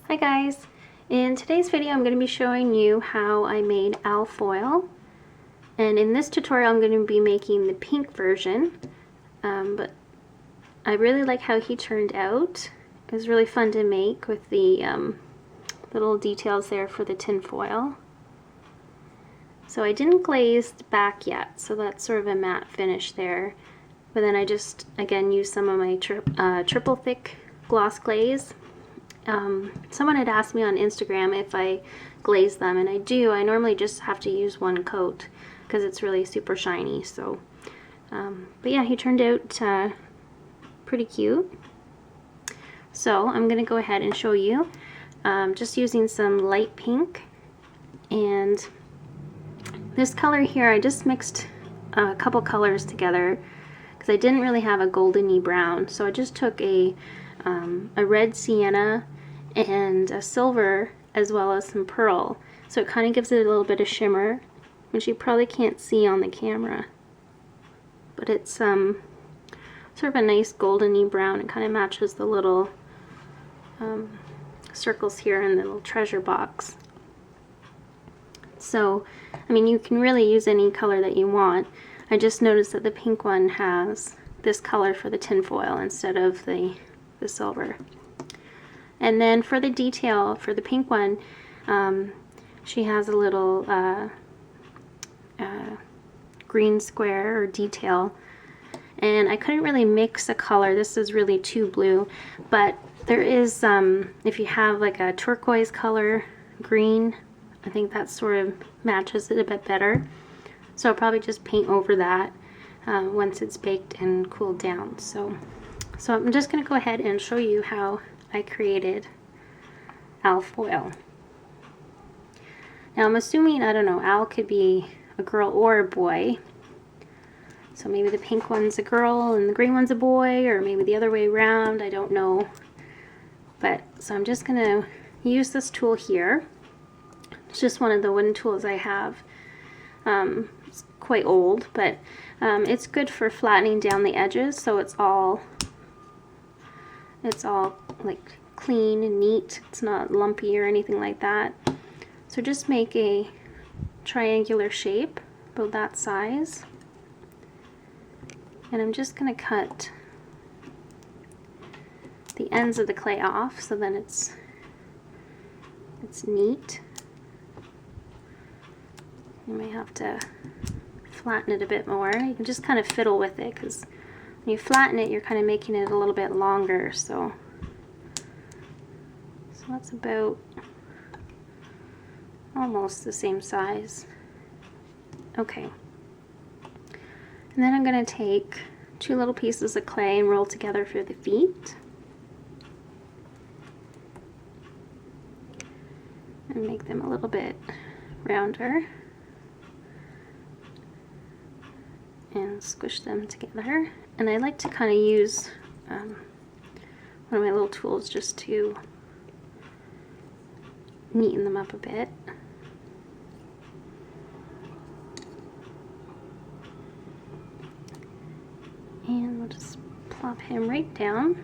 Hi guys! In today's video I'm going to be showing you how I made owl foil, and in this tutorial I'm going to be making the pink version, but I really like how he turned out. It was really fun to make with the little details there for the tin foil. So I didn't glaze the back yet, so that's sort of a matte finish there, but then I just again used some of my triple thick gloss glaze. Someone had asked me on Instagram if I glaze them, and I do. I normally just have to use one coat because it's really super shiny. So, but yeah, he turned out pretty cute. So I'm going to go ahead and show you just using some light pink, and this color here I just mixed a couple colors together because I didn't really have a goldeny brown. So I just took a red sienna and a silver as well as some pearl, so it kind of gives it a little bit of shimmer, which you probably can't see on the camera, but it's sort of a nice goldeny brown. It kind of matches the little circles here in the little treasure box. So I mean, you can really use any color that you want. I just noticed that the pink one has this color for the tin foil instead of the silver. And then for the detail for the pink one, she has a little green square or detail, and I couldn't really mix a color. This is really too blue, but there is if you have like a turquoise color green, I think that sort of matches it a bit better. So I'll probably just paint over that once it's baked and cooled down. So I'm just going to go ahead and show you how I created owl foil. Now I'm assuming, I don't know, owl could be a girl or a boy. So maybe the pink one's a girl and the green one's a boy, or maybe the other way around, I don't know. But so I'm just going to use this tool here. It's just one of the wooden tools I have. It's quite old, but it's good for flattening down the edges, so it's all like clean and neat. It's not lumpy or anything like that. So just make a triangular shape about that size, and I'm just going to cut the ends of the clay off so then it's neat. You may have to flatten it a bit more. You can just kind of fiddle with it, because when you flatten it, you're kind of making it a little bit longer. So that's about almost the same size. Okay. And then I'm going to take two little pieces of clay and roll together for the feet. And make them a little bit rounder. And squish them together. And I like to kind of use one of my little tools just to neaten them up a bit. And we'll just plop him right down.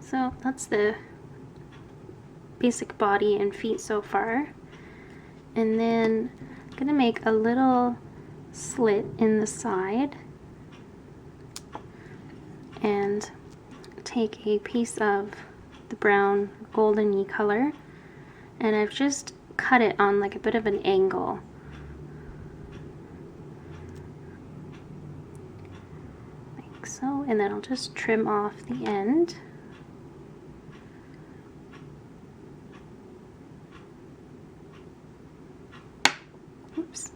So that's the basic body and feet so far. And then I'm going to make a little slit in the side and take a piece of the brown golden-y color, and I've just cut it on like a bit of an angle. Like so, and then I'll just trim off the end. Oops.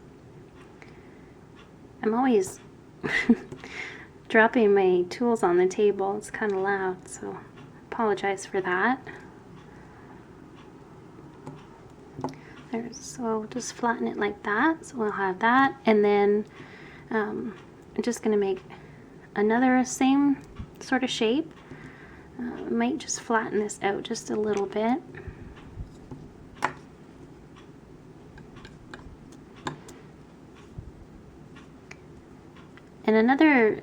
I'm always dropping my tools on the table. It's kind of loud, so I apologize for that. So just flatten it like that. So we'll have that, and then I'm just going to make another same sort of shape. I might just flatten this out just a little bit. And another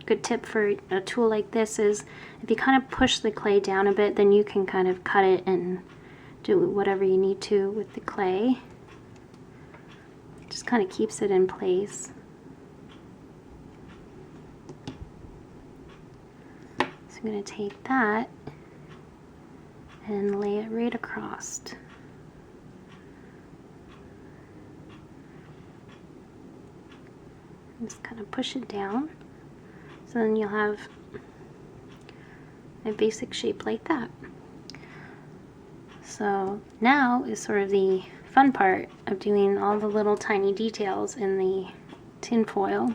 good tip for a tool like this is if you kind of push the clay down a bit, then you can kind of cut it and do whatever you need to with the clay. Just kind of keeps it in place. So I'm going to take that and lay it right across. Just kind of push it down, so then you'll have a basic shape like that. So now is sort of the fun part of doing all the little tiny details in the tin foil.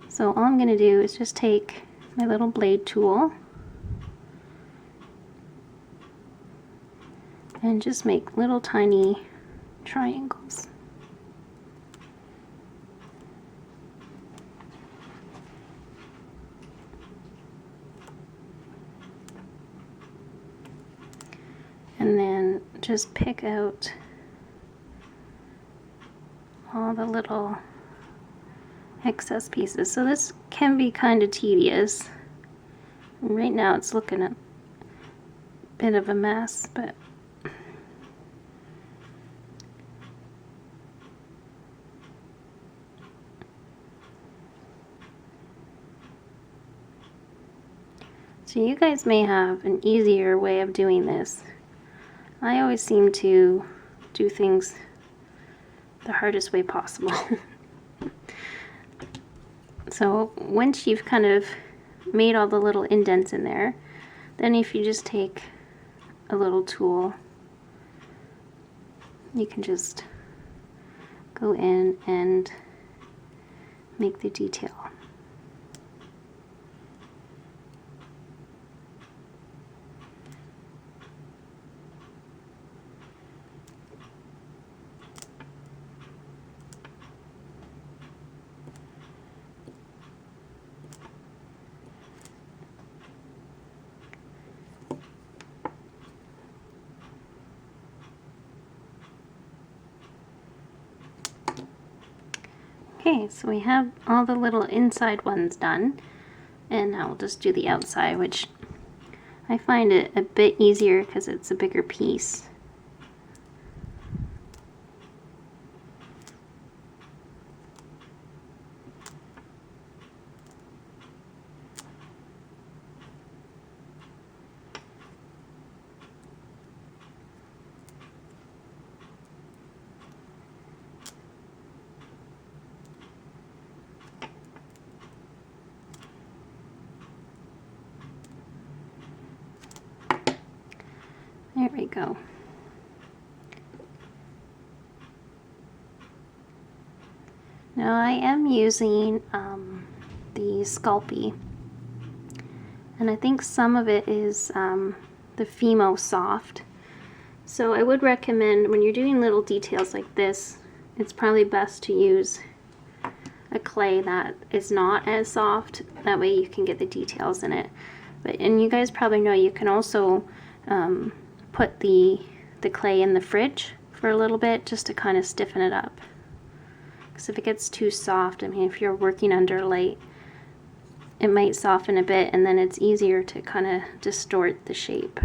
So all I'm going to do is just take my little blade tool and just make little tiny triangles. And then just pick out all the little excess pieces. So this can be kind of tedious. Right now it's looking a bit of a mess, but so you guys may have an easier way of doing this. I always seem to do things the hardest way possible. So once you've kind of made all the little indents in there, then if you just take a little tool, you can just go in and make the detail. Okay, so we have all the little inside ones done, and now we'll just do the outside, which I find it a bit easier because it's a bigger piece. There we go. Now I am using the Sculpey, and I think some of it is the Fimo Soft. So I would recommend when you're doing little details like this, it's probably best to use a clay that is not as soft. That way you can get the details in it. And you guys probably know you can also put the clay in the fridge for a little bit just to kind of stiffen it up. Because if it gets too soft, I mean, if you're working under light, it might soften a bit, and then it's easier to kind of distort the shape.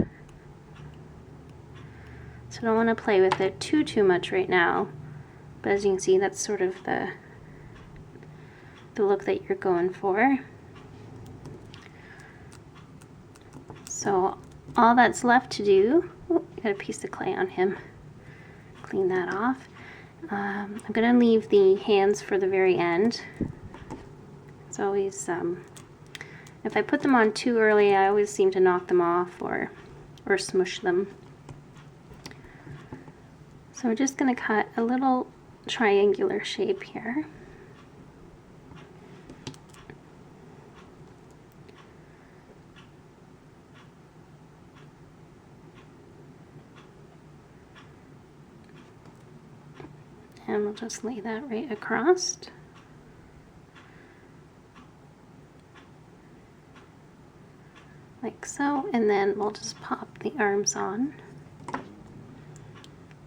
So I don't want to play with it too much right now, but as you can see, that's sort of the look that you're going for. So all that's left to do, oh, got a piece of clay on him, clean that off. I'm going to leave the hands for the very end. It's always, if I put them on too early, I always seem to knock them off or smush them. So we're just going to cut a little triangular shape here. And we'll just lay that right across. Like so, and then we'll just pop the arms on.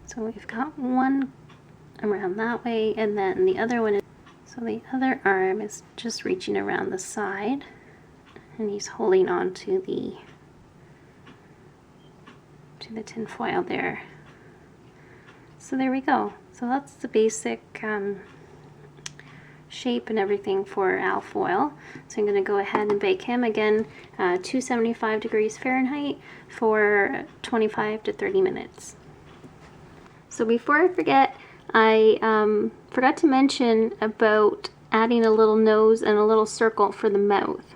So we've got one around that way, and then the other one is, So the other arm is just reaching around the side, and he's holding on to the tin foil there. So there we go. So that's the basic shape and everything for alfoil. So I'm going to go ahead and bake him again, 275 degrees Fahrenheit for 25 to 30 minutes. So before I forget, I forgot to mention about adding a little nose and a little circle for the mouth.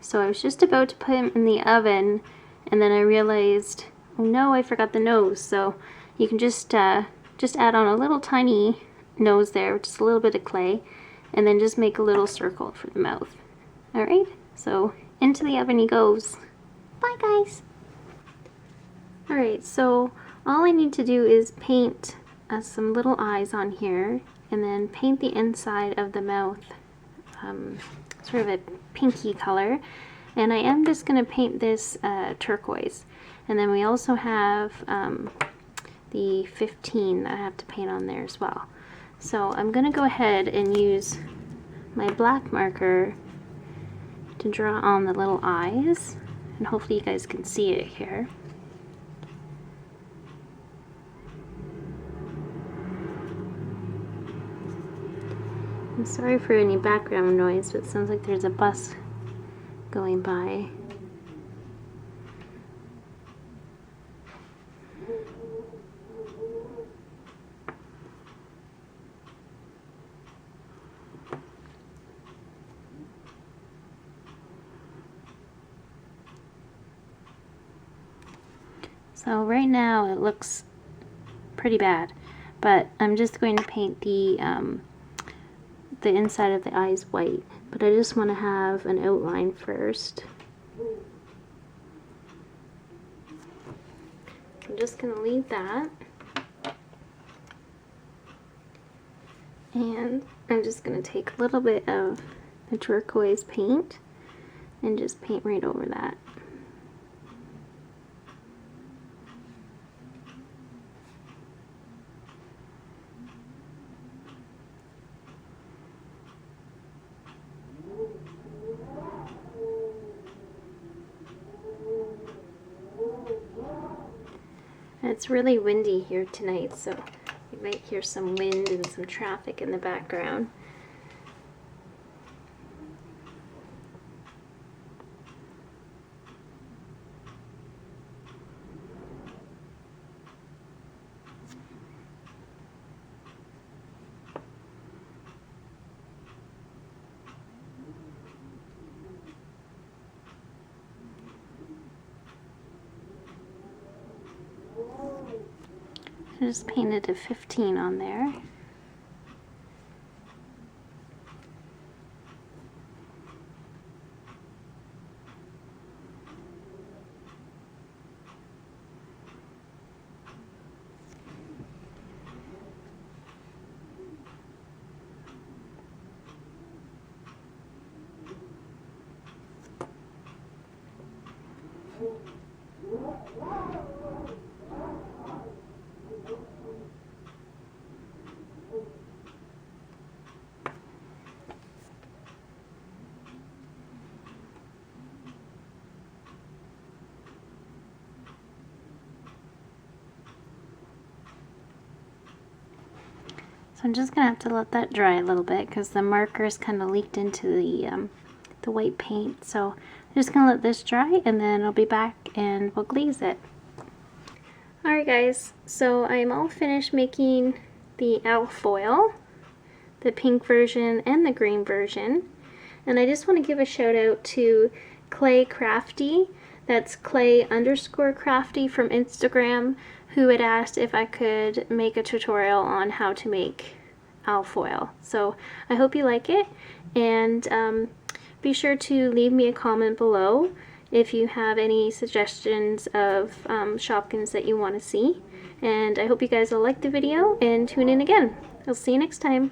So I was just about to put him in the oven, and then I realized, oh no, I forgot the nose. So you can just add on a little tiny nose there, just a little bit of clay, and then just make a little circle for the mouth. Alright, so into the oven he goes. Bye guys! Alright, so all I need to do is paint some little eyes on here, and then paint the inside of the mouth sort of a pinky color. And I am just going to paint this turquoise. And then we also have the 15 that I have to paint on there as well. So I'm going to go ahead and use my black marker to draw on the little eyes. And hopefully you guys can see it here. I'm sorry for any background noise, but it sounds like there's a bus going by. So right now it looks pretty bad, but I'm just going to paint the inside of the eyes white, but I just want to have an outline first. I'm just going to leave that, and I'm just going to take a little bit of the turquoise paint and just paint right over that. It's really windy here tonight, so you might hear some wind and some traffic in the background. I just painted a 15 on there. So I'm just gonna have to let that dry a little bit because the markers kind of leaked into the white paint. So I'm just gonna let this dry, and then I'll be back and we'll glaze it. Alright guys, so I'm all finished making the alfoil, the pink version and the green version. And I just want to give a shout out to Clay Crafty, that's Clay_Crafty from Instagram, who had asked if I could make a tutorial on how to make alfoil. So I hope you like it, and be sure to leave me a comment below if you have any suggestions of Shopkins that you want to see. And I hope you guys will like the video and tune in again. I'll see you next time.